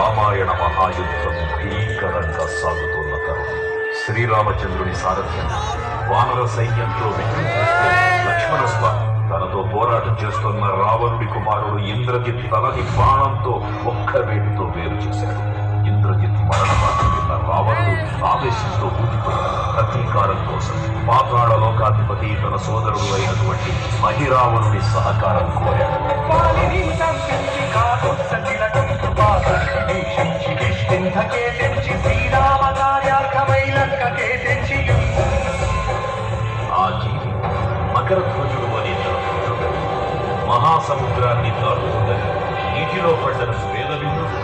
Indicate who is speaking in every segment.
Speaker 1: రామాయణ మహాయుద్ధం భీకరంగా సాగుతున్న తరుణం శ్రీరామచంద్రుని సారథ్యం వానర సైన్యంతో లక్ష్మణ స్వామి తనతో పోరాటం చేస్తున్న రావణుడి కుమారుడు ఇంద్రజిత్ తనని బాణంతో ఒక్క వేటుతో వేరు చేశాడు. ఇంద్రజిత్ మరణమాట విన్న రావణుడు ఆవేశంతో ఊగిపోయాడు. ప్రతీకారం కోసం పాతాళ లోకాధిపతి తన సోదరుడు అయినటువంటి మహిరావణుడి సహకారం కోరాడు. ఆ జీవి మకర ధ్వజుడు అనే జలపుత్రుడు మహాసముద్రాన్ని దాటుతుందని నీటిలో పడ్డను వేదవిందుడు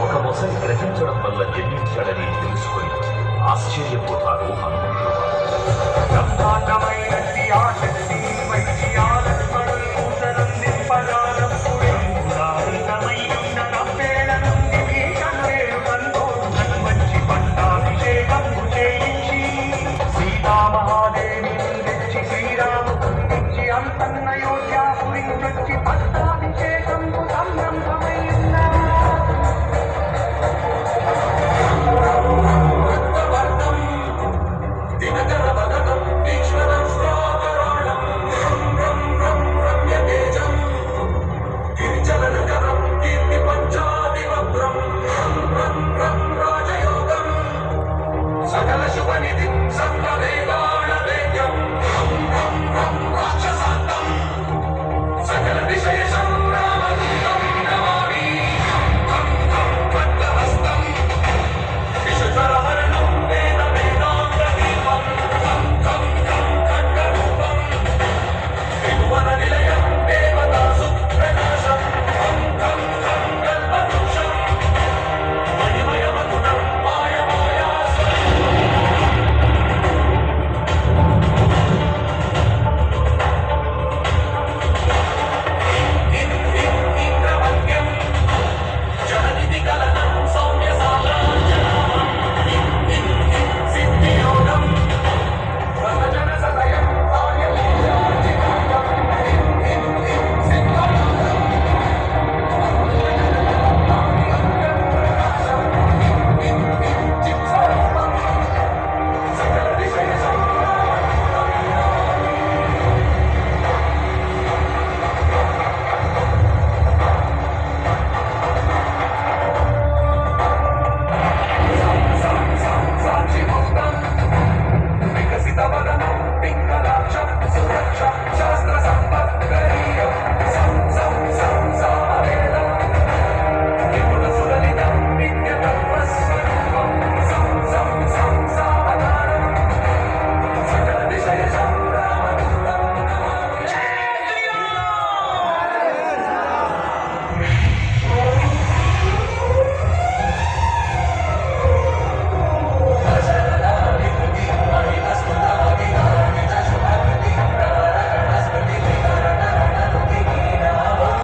Speaker 1: ఒక మొసలి గ్రహించడం వల్ల జన్మించాడని తెలుసుకొని ఆశ్చర్యపోతారు హనుమంతుడు.